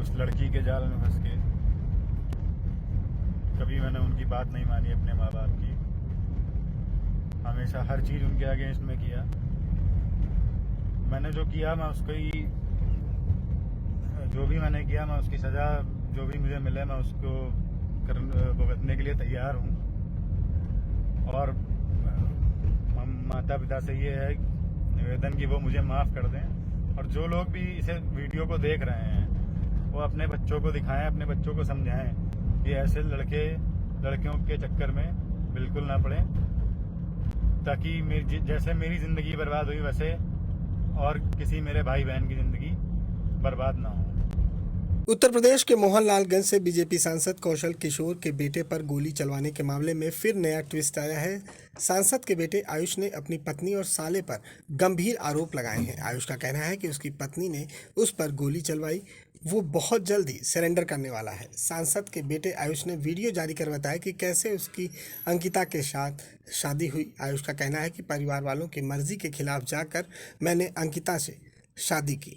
उस लड़की के जाल में फंस के कभी मैंने उनकी बात नहीं मानी अपने माँ बाप की। हमेशा हर चीज़ उनके अगेंस्ट में किया। मैंने जो किया मैं उसको ही, जो भी मैंने किया मैं उसकी सज़ा जो भी मुझे मिले मैं उसको भुगतने के लिए तैयार हूँ। और माता पिता से ये है निवेदन कि वो मुझे माफ़ कर दें, और जो लोग भी इसे वीडियो को देख रहे हैं वो अपने बच्चों को दिखाएं, अपने बच्चों को समझाएं कि ऐसे लड़कियों के चक्कर में बिल्कुल ना पड़ें, ताकि जैसे मेरी ज़िंदगी बर्बाद हुई वैसे और किसी मेरे भाई बहन की ज़िंदगी बर्बाद ना हो। उत्तर प्रदेश के मोहनलालगंज से बीजेपी सांसद कौशल किशोर के बेटे पर गोली चलवाने के मामले में फिर नया ट्विस्ट आया है। सांसद के बेटे आयुष ने अपनी पत्नी और साले पर गंभीर आरोप लगाए हैं। आयुष का कहना है कि उसकी पत्नी ने उस पर गोली चलवाई, वो बहुत जल्द ही सरेंडर करने वाला है। सांसद के बेटे आयुष ने वीडियो जारी कर बताया कि कैसे उसकी अंकिता के साथ शादी हुई। आयुष का कहना है कि परिवार वालों की मर्जी के खिलाफ जाकर मैंने अंकिता से शादी की,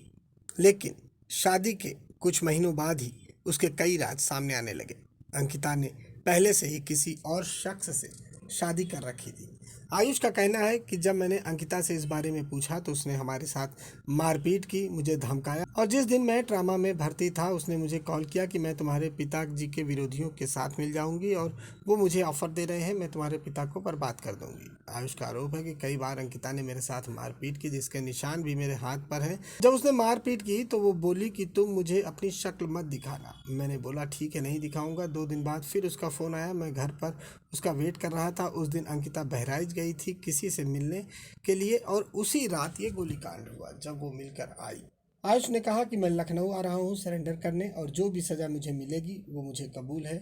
लेकिन शादी के कुछ महीनों बाद ही उसके कई राज सामने आने लगे। अंकिता ने पहले से ही किसी और शख्स से शादी कर रखी थी। आयुष का कहना है कि जब मैंने अंकिता से इस बारे में पूछा तो उसने हमारे साथ मारपीट की, मुझे धमकाया, और जिस दिन मैं ट्रामा में भर्ती था उसने मुझे कॉल किया कि मैं तुम्हारे पिताजी के विरोधियों के साथ मिल जाऊंगी और वो मुझे ऑफर दे रहे हैं, मैं तुम्हारे पिता को बर्बाद कर दूंगी। आयुष का आरोप है कि कई बार अंकिता ने मेरे साथ मारपीट की, जिसके निशान भी मेरे हाथ पर हैं। जब उसने मारपीट की तो वो बोली कि तुम मुझे अपनी शक्ल मत दिखाना। मैंने बोला ठीक है, नहीं दिखाऊंगा। 2 दिन बाद फिर उसका फ़ोन आया, मैं घर पर उसका वेट कर रहा था। उस दिन अंकिता बहराइच गई थी किसी से मिलने के लिए और उसी रात ये गोलीकांड हुआ जब वो मिलकर आई। आयुष ने कहा कि मैं लखनऊ आ रहा हूँ सरेंडर करने और जो भी सज़ा मुझे मिलेगी वो मुझे कबूल है,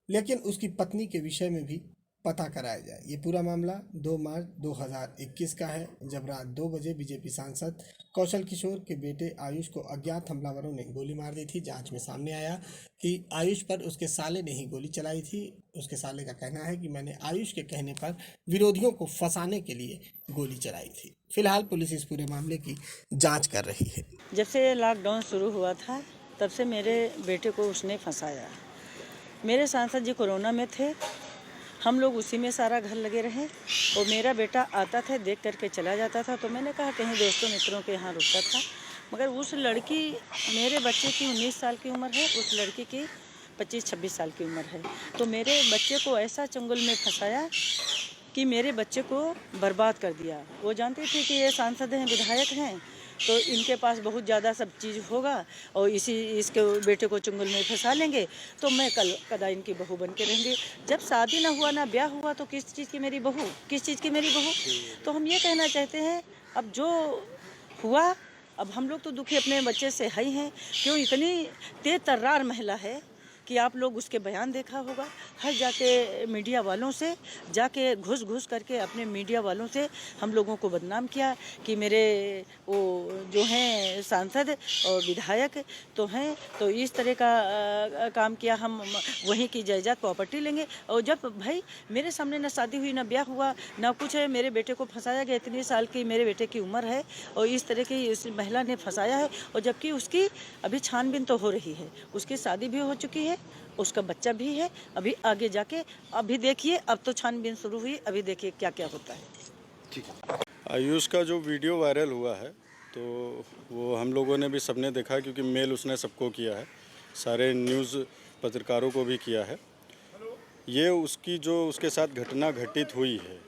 लेकिन उसकी पत्नी के विषय में भी पता कराया जाए। ये पूरा मामला 2 मार्च 2021 का है, जब रात 2 बजे बीजेपी सांसद कौशल किशोर के बेटे आयुष को अज्ञात हमलावरों ने गोली मार दी थी। जांच में सामने आया कि आयुष पर उसके साले ने ही गोली चलाई थी। उसके साले का कहना है कि मैंने आयुष के कहने पर विरोधियों को फंसाने के लिए गोली चलाई थी। फिलहाल पुलिस इस पूरे मामले की जाँच कर रही है। जब से लॉकडाउन शुरू हुआ था तब से मेरे बेटे को उसने फंसाया। मेरे सांसद जी कोरोना में थे, हम लोग उसी में सारा घर लगे रहे और मेरा बेटा आता था देख करके चला जाता था। तो मैंने कहा कहीं दोस्तों मित्रों के यहाँ रुकता था, मगर उस लड़की, मेरे बच्चे की 19 साल की उम्र है, उस लड़की की 25-26 साल की उम्र है। तो मेरे बच्चे को ऐसा चंगुल में फंसाया कि मेरे बच्चे को बर्बाद कर दिया। वो जानते थे कि ये सांसद हैं, विधायक हैं, तो इनके पास बहुत ज़्यादा सब चीज़ होगा और इसके बेटे को चुंगल में फंसा लेंगे तो मैं कल कदा इनकी बहू बन के रहेंगे। जब शादी ना हुआ ना ब्याह हुआ तो किस चीज़ की मेरी बहू, किस चीज़ की मेरी बहू। तो हम ये कहना चाहते हैं अब जो हुआ, अब हम लोग तो दुखी अपने बच्चे से है ही हैं। क्यों इतनी तेज तर्रार महिला है कि आप लोग उसके बयान देखा होगा, हर जाके मीडिया वालों से जाके घुस करके अपने मीडिया वालों से हम लोगों को बदनाम किया कि मेरे वो जो हैं सांसद और विधायक तो हैं, तो इस तरह का काम किया, हम वहीं की जायदाद प्रॉपर्टी लेंगे। और जब भाई मेरे सामने ना शादी हुई, ना ब्याह हुआ, ना कुछ है, मेरे बेटे को फंसाया गया। इतनी साल की मेरे बेटे की उम्र है और इस तरह की इस महिला ने फंसाया है, और जबकि उसकी अभी छानबीन तो हो रही है, उसकी शादी भी हो चुकी है, उसका बच्चा भी है। अभी आगे जाके अभी देखिए, अब तो छानबीन शुरू हुई, अभी देखिए क्या क्या होता है। ठीक है। आयुष का जो वीडियो वायरल हुआ है तो वो हम लोगों ने भी सबने देखा, क्योंकि मेल उसने सबको किया है, सारे न्यूज़ पत्रकारों को भी किया है। ये उसकी जो उसके साथ घटना घटित हुई है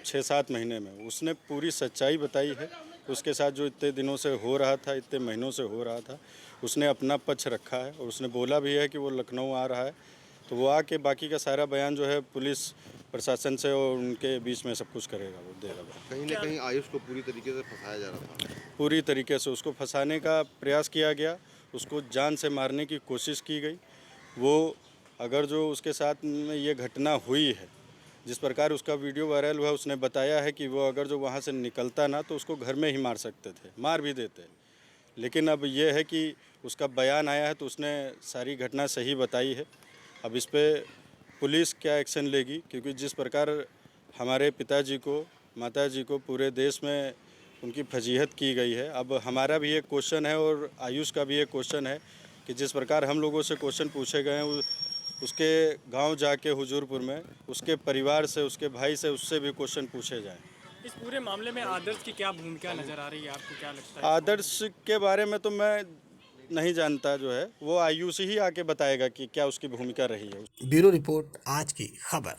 6-7 महीने में, उसने पूरी सच्चाई बताई है। उसके साथ जो इतने दिनों से हो रहा था, इतने महीनों से हो रहा था, उसने अपना पक्ष रखा है और उसने बोला भी है कि वो लखनऊ आ रहा है। तो वो आके बाकी का सारा बयान जो है पुलिस प्रशासन से और उनके बीच में सब कुछ करेगा, वो देगा। कहीं ना कहीं आयुष को पूरी तरीके से फंसाया जा रहा था। पूरी तरीके से उसको फंसाने का प्रयास किया गया, उसको जान से मारने की कोशिश की गई। वो अगर जो उसके साथ में ये घटना हुई है, जिस प्रकार उसका वीडियो वायरल हुआ, उसने बताया है कि वो अगर जो वहाँ से निकलता ना तो उसको घर में ही मार सकते थे, मार भी देते। लेकिन अब ये है कि उसका बयान आया है तो उसने सारी घटना सही बताई है। अब इस पर पुलिस क्या एक्शन लेगी, क्योंकि जिस प्रकार हमारे पिताजी को, माताजी को पूरे देश में उनकी फजीहत की गई है, अब हमारा भी एक क्वेश्चन है और आयुष का भी एक क्वेश्चन है कि जिस प्रकार हम लोगों से क्वेश्चन पूछे गए हैं उसके गांव जाके हुजूरपुर में उसके परिवार से, उसके भाई से, उससे भी क्वेश्चन पूछे जाएं। इस पूरे मामले में आदर्श की क्या भूमिका नजर आ रही है, आपको क्या लगता है? आदर्श के बारे में तो मैं नहीं जानता, जो है वो आयुष ही आके बताएगा कि क्या उसकी भूमिका रही है। ब्यूरो रिपोर्ट, आज की खबर।